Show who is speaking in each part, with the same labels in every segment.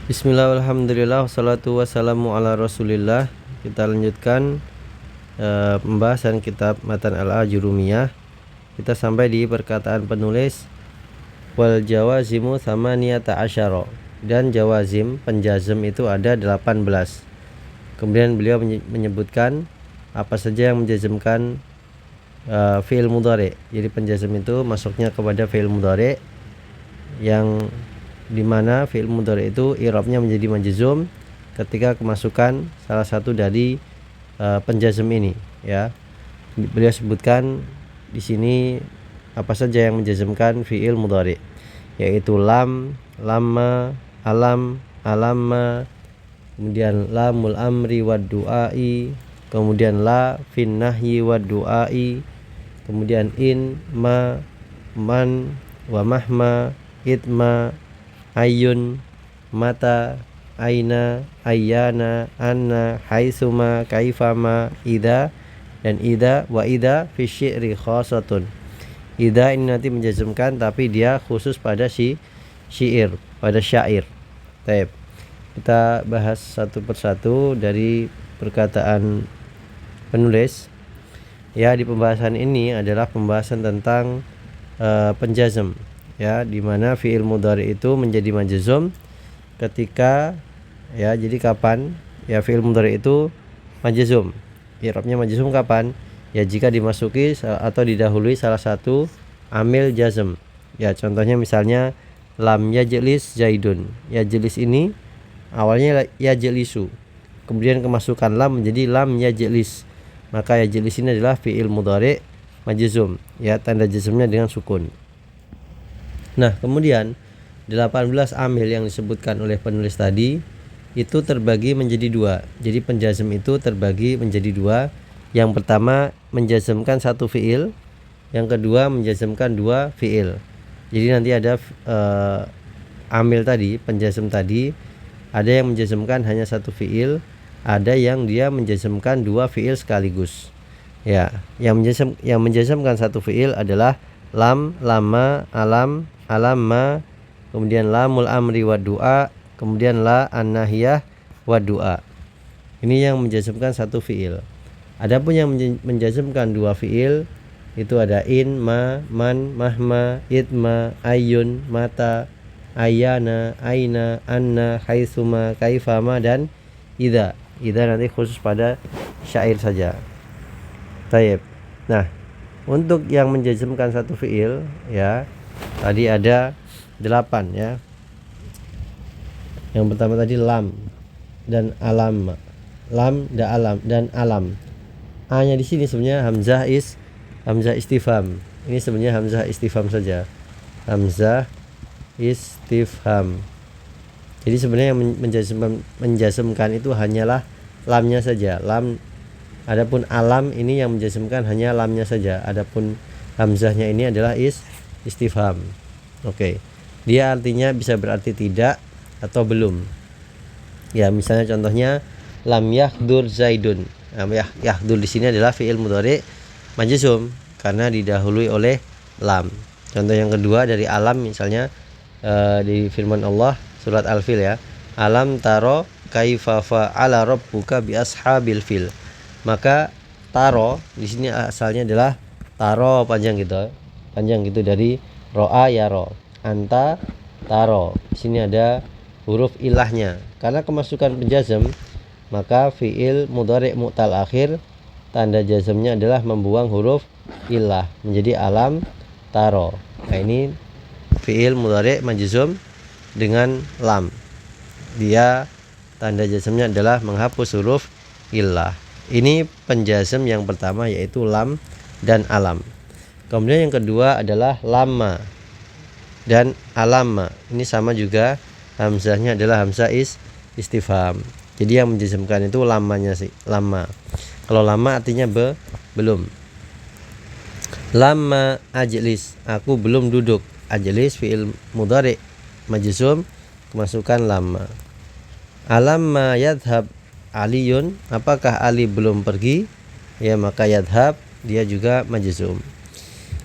Speaker 1: Bismillah, alhamdulillah, wassalatu wassalamu ala rasulillah. Kita lanjutkan pembahasan kitab Matan al-Ajurumiyah. Kita sampai di perkataan penulis wal jawazimu thamaniyata asyara, dan jawazim, penjazm itu ada 18. Kemudian beliau menyebutkan apa saja yang menjazmkan fi'il mudhari. Jadi penjazm itu masuknya kepada fi'il mudhari, yang dimana fi'il mudhari itu i'rabnya menjadi majzum ketika kemasukan salah satu dari penjazm ini, ya. Beliau sebutkan di sini apa saja yang menjazmkan fi'il mudhari, yaitu lam, lamma, alam, alamma, kemudian lamul amri wad du'ai, kemudian la fin nahyi wad du'ai, kemudian in, ma, man, wa mahma, itma, ayun, mata, aina, ayyana, anna, haitsuma, kaifama, ida, dan ida, wa ida fi syi'ri khasatun. Ida ini nanti menjazmkan, tapi dia khusus pada syair, pada syair. Baik. Kita bahas satu persatu dari perkataan penulis. Ya, di pembahasan ini adalah pembahasan tentang penjazm, ya, di mana fi'il mudhari itu menjadi majzum ketika, ya, jadi kapan ya fi'il mudhari itu majzum, i'rabnya majzum kapan? Ya, jika dimasuki atau didahului salah satu amil jazm. Ya, contohnya misalnya lam yajlis zaidun. Yajlis ini awalnya yajlisu, kemudian kemasukan lam menjadi lam yajlis, maka yajlis ini adalah fi'il mudhari majzum, ya, tanda jazmnya dengan sukun. Nah, kemudian 18 amil yang disebutkan oleh penulis tadi itu terbagi menjadi dua. Jadi penjazm itu terbagi menjadi dua. Yang pertama menjazmkan satu fi'il, yang kedua menjazmkan dua fi'il. Jadi nanti ada amil tadi, penjazm tadi, ada yang menjazmkan hanya satu fi'il, ada yang dia menjazmkan dua fi'il sekaligus. Ya, yang menjazmkan satu fi'il adalah lam, lama, alam, alamma, kemudian lamul amri wa du'a, kemudian la an-nahiyah wa du'a. Ini yang menjazmkan satu fi'il. Adapun yang menjazmkan dua fi'il itu ada in, ma, man, mahma, itma, ayun, mata, ayana, aina, anna, haitsuma, kaifama, dan ida. Ida nanti khusus pada syair saja. Taib. Nah, untuk yang menjazmkan satu fi'il, ya, tadi ada 8, ya. Yang pertama tadi lam dan alam. Lam dan alam. A-nya di sini sebenarnya hamzah istifham. Ini sebenarnya hamzah istifham saja. Hamzah istifham. Jadi sebenarnya yang menjazmkan itu hanyalah lamnya saja. Lam. Adapun alam ini yang menjazmkan hanya lamnya saja. Adapun hamzahnya ini adalah istifham. Oke. Dia artinya bisa berarti tidak atau belum. Ya, misalnya contohnya lam yahdur zaidun. Yahdur di sini adalah fi'il mudhari majzum karena didahului oleh lam. Contoh yang kedua dari alam misalnya di firman Allah surat Al-Fil, ya. Alam taro kaifa fa'ala rabbuka bi ashabil fil. Maka taro di sini asalnya adalah taro panjang gitu dari ro'a yaro. Anta taro. Di sini ada huruf ilahnya. Karena kemasukan penjazm, maka fi'il mudhari mu'tal akhir tanda jazmnya adalah membuang huruf ilah menjadi alam taro. Nah, ini fi'il mudhari majzum dengan lam. Dia tanda jazmnya adalah menghapus huruf ilah. Ini penjazm yang pertama, yaitu lam dan alam. Kemudian yang kedua adalah lama dan alamma. Ini sama juga, hamzahnya adalah hamzah istifham. Jadi yang menjazmkan itu lamanya sih, lama. Kalau lama artinya belum. Lama ajlis, aku belum duduk. Ajlis fi'il mudhari majzum, kemasukan lama. Alamma yadhhab aliyun, apakah Ali belum pergi? Ya, maka yadhhab dia juga majzum.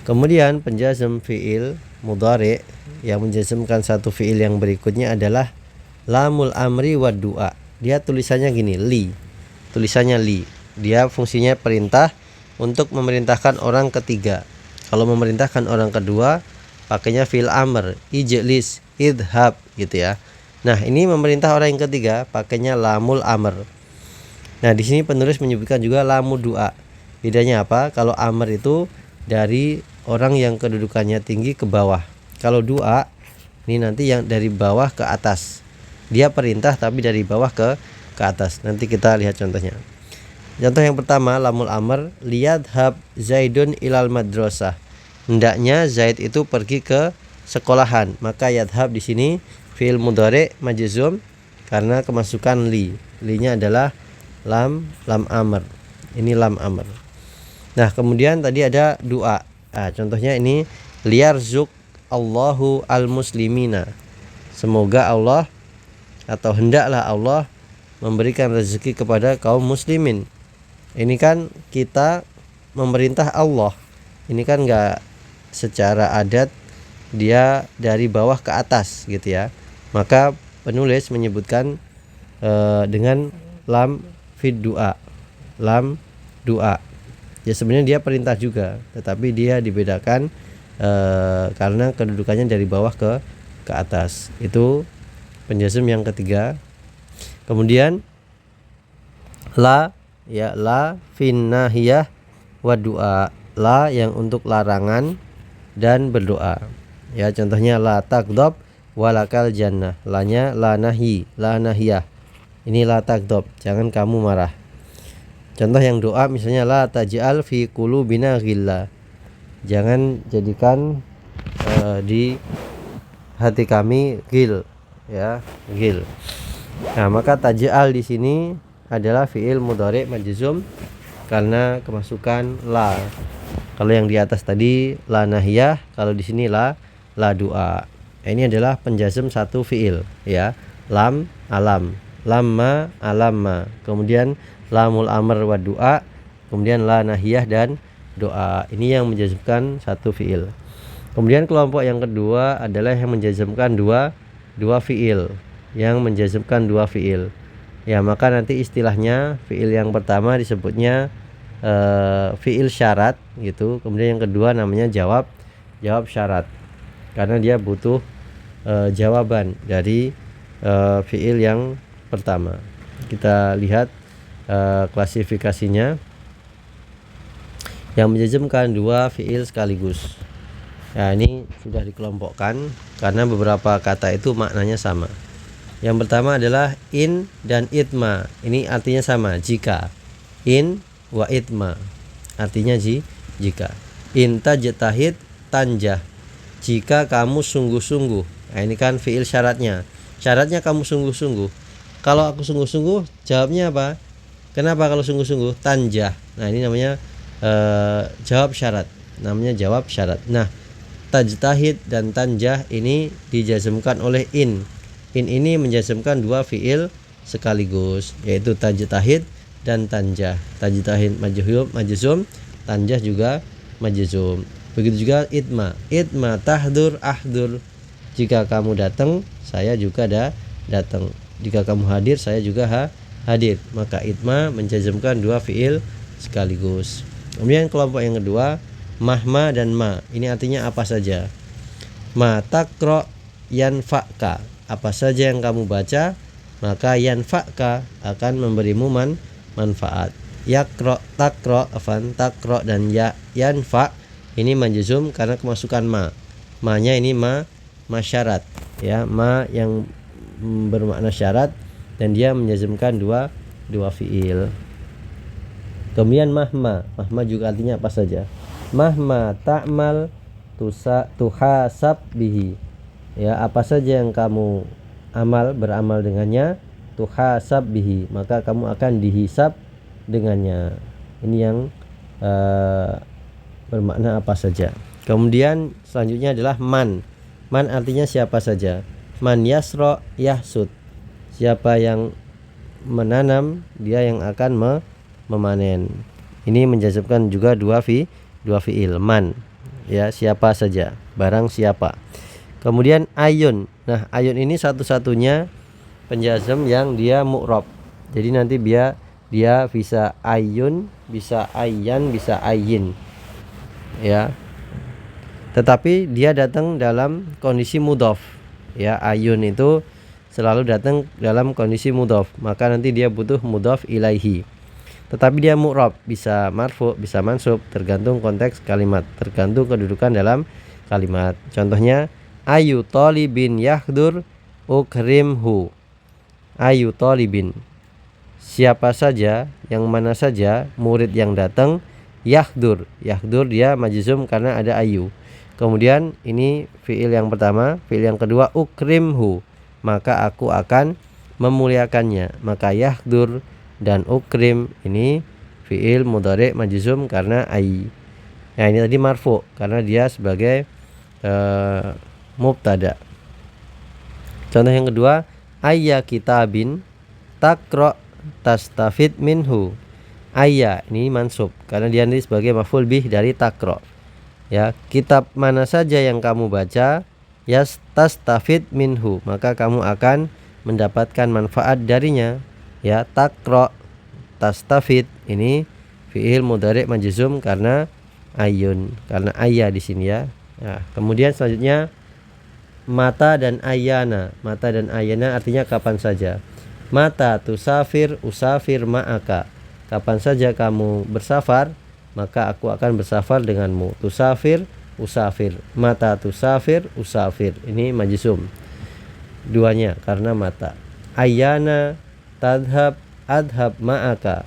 Speaker 1: Kemudian penjazm fi'il mudhari yang menjazmkan satu fi'il yang berikutnya adalah lamul amri wa du'a. Dia tulisannya gini, li. Tulisannya li. Dia fungsinya perintah untuk memerintahkan orang ketiga. Kalau memerintahkan orang kedua pakainya fil amr, ijlis, idhab gitu ya. Nah, ini memerintah orang yang ketiga pakainya lamul amr. Nah, di sini penulis menyebutkan juga lamul du'a. Bedanya apa? Kalau amr itu dari orang yang kedudukannya tinggi ke bawah. Kalau du'a ini nanti yang dari bawah ke atas. Dia perintah tapi dari bawah ke atas. Nanti kita lihat contohnya. Contoh yang pertama, lamul amr, liyadhab Zaidun ilal madrasah. Hendaknya Zaid itu pergi ke sekolahan. Maka yadhab di sini fi'il mudhari majzum karena kemasukan li. Li-nya adalah lam amr. Ini lam amr. Nah, kemudian tadi ada doa. Nah, contohnya ini liyarzuk Allahu al-muslimina. Semoga Allah atau hendaklah Allah memberikan rezeki kepada kaum muslimin. Ini kan kita memerintah Allah. Ini kan enggak secara adat dia dari bawah ke atas gitu ya. Maka penulis menyebutkan dengan lam fid du'a. Lam du'a. Ya sebenarnya dia perintah juga, tetapi dia dibedakan karena kedudukannya dari bawah ke atas. Itu penjazm yang ketiga. Kemudian la ya la fin nahiyah wa du'a. La yang untuk larangan dan berdoa. Ya contohnya la taghdab walakal jannah. La-nya la nahi, la nahiyah. Ini la taghdab, jangan kamu marah. Contoh yang doa misalnya la taj'al fi qulubina ghilla. Jangan jadikan di hati kami ghil ya, ghil. Nah, maka taj'al di sini adalah fi'il mudhari majzum karena kemasukan la. Kalau yang di atas tadi la nahiyah, kalau di sini la du'a. Ini adalah penjazm satu fi'il ya. Lam alam, lamma alamma. Kemudian lamul amr wa du'a, kemudian la nahiyah dan doa. Ini yang menjazmkan satu fi'il. Kemudian kelompok yang kedua adalah yang menjazmkan dua fi'il. Yang menjazmkan dua fi'il. Ya, maka nanti istilahnya fi'il yang pertama disebutnya fi'il syarat gitu. Kemudian yang kedua namanya jawab syarat. Karena dia butuh jawaban dari fi'il yang pertama. Kita lihat klasifikasinya. Yang menjazmkan dua fi'il sekaligus. Ya, ini sudah dikelompokkan karena beberapa kata itu maknanya sama. Yang pertama adalah in dan itma. Ini artinya sama, jika. In wa itma. Artinya jika. In tajtahid tanjah. Jika kamu sungguh-sungguh. Nah, ini kan fi'il syaratnya. Syaratnya kamu sungguh-sungguh. Kalau aku sungguh-sungguh, jawabnya apa? Kenapa kalau sungguh-sungguh? Tanjah. Nah, ini namanya jawab syarat. Namanya jawab syarat. Nah, tajtahid dan tanjah ini dijazmkan oleh in. In ini menjazmkan dua fi'il sekaligus, yaitu tajtahid dan tanjah. Tajtahid majzum, tanjah juga majzum. Begitu juga itma. Itma tahdur ahdur. Jika kamu datang, saya juga datang. Jika kamu hadir, saya juga hadir. Maka itma menjazmkan dua fi'il sekaligus. Kemudian kelompok yang kedua, mahma dan ma. Ini artinya apa saja. Ma takro yanfa'ka. Apa saja yang kamu baca, maka yanfa'ka akan memberimu manfaat. Yakro, takro, takro dan yanfa' ini majzum karena kemasukan ma. Ma-nya ini ma syarat ya, ma yang bermakna syarat dan dia menjazmkan dua fi'il. Kemudian mahma juga artinya apa saja. Mahma ta'mal tuhasab bihi. Ya, apa saja yang kamu beramal dengannya, tuhasab bihi, maka kamu akan dihisab dengannya. Ini yang bermakna apa saja. Kemudian selanjutnya adalah man. Man artinya siapa saja. Man yasro yahsud. Siapa yang menanam, dia yang akan memanen. Ini menjazmkan juga dua fi'il. Man ya, siapa saja, barang siapa. Kemudian ayun. Nah, ayun ini satu-satunya penjazm yang dia mu'rab. Jadi nanti dia bisa ayun, bisa ayyan, bisa ayyin, ya. Tetapi dia datang dalam kondisi mudhaf, ya. Ayun itu selalu datang dalam kondisi mudhaf, maka nanti dia butuh mudhaf ilaihi. Tetapi dia mu'rab, bisa marfu, bisa mansub, tergantung konteks kalimat, tergantung kedudukan dalam kalimat. Contohnya, ayu talibin yahdur ukrimhu. Ayu talibin, siapa saja, yang mana saja murid yang datang, yahdur. Yahdur dia majzum karena ada ayu. Kemudian ini fiil yang pertama, fiil yang kedua ukrimhu, maka aku akan memuliakannya. Maka yahdur dan ukrim ini fiil mudhari' majzum karena ai. Nah, ini tadi marfu karena dia sebagai mubtada. Contoh yang kedua, ayya kitabin takra tastafid minhu. Ayya ini mansub karena dia nanti sebagai maf'ul bih dari takra. Ya, kitab mana saja yang kamu baca, tastafid minhu, maka kamu akan mendapatkan manfaat darinya. Ya, takra tastafid ini fi'il mudhari' majzum karena ayun, karena ayya di sini, ya. Nah, kemudian selanjutnya mata dan ayana. Mata dan ayana artinya kapan saja. Mata tusafir usafir ma'aka. Kapan saja kamu bersafar, maka aku akan bersafar denganmu. Tusafir usafir. Mata tusafir usafir. Ini majzum duanya karena mata. Ayana tadhab adhab ma'aka.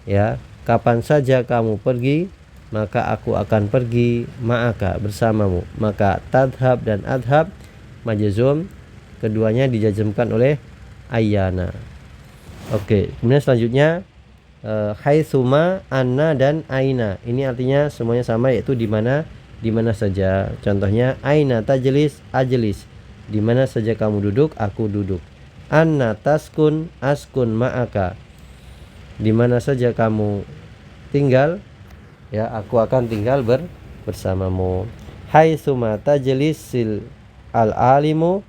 Speaker 1: Ya, kapan saja kamu pergi, maka aku akan pergi ma'aka, bersamamu. Maka tadhab dan adhab majzum, keduanya dijazmkan oleh ayyana. Oke, kemudian selanjutnya haitsuma, anna dan aina. Ini artinya semuanya sama, yaitu di mana saja. Contohnya aina tajlis ajlis. Di mana saja kamu duduk, aku duduk. Anna taskun askun ma'aka. Di mana saja kamu tinggal, ya, aku akan tinggal bersamamu. Haitsuma tajlisil al-alimu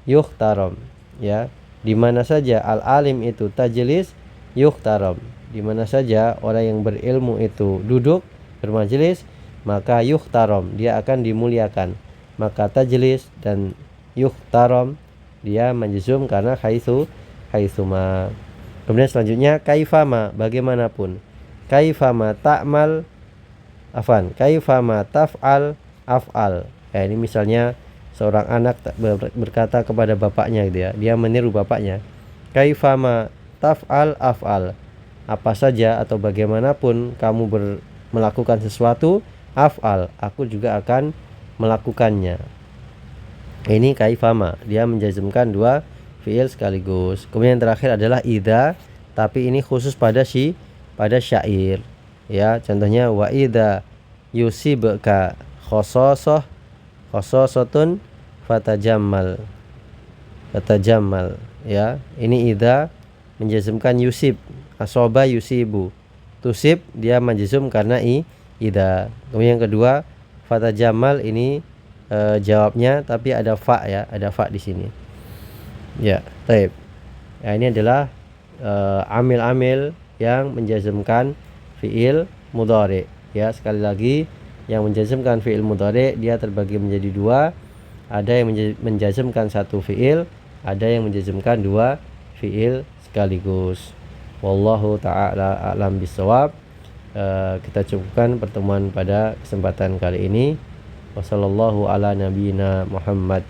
Speaker 1: yuhtaram. Ya, di mana saja al-alim itu tajlis, yuhtaram. Di mana saja orang yang berilmu itu duduk bermajelis, maka yuhtaram, dia akan dimuliakan. Maka tajlis dan yuhtaram dia majzum karena haitsuma. Kemudian selanjutnya kaifama, bagaimanapun. Kaifama ta'mal kaifama taf'al af'al. Ya, ini misalnya seorang anak berkata kepada bapaknya gitu, ya. Dia meniru bapaknya. Kaifama taf'al af'al. Apa saja atau bagaimanapun kamu melakukan sesuatu, af'al, aku juga akan melakukannya. Ini kaifama, dia menjazmkan dua fiil sekaligus. Kemudian yang terakhir adalah idza, tapi ini khusus pada syair. Ya, contohnya wa idza yusibka khososotun fatajammal. Ya, ini idza menjazmkan yusib, asoba yusibu. Tusib dia majzum karena idza. Kemudian yang kedua fatajammal ini jawabnya tapi ada fa, ya, ada fa di sini. Ya, baik. Ya, ini adalah amil-amil yang menjazmkan fiil mudhari. Ya, sekali lagi, yang menjazmkan fiil mudhari dia terbagi menjadi dua. Ada yang menjazmkan satu fiil, ada yang menjazmkan dua fiil sekaligus. Wallahu ta'ala a'lam bishawab. Kita cukupkan pertemuan pada kesempatan kali ini. Wassallallahu ala nabiyina Muhammad.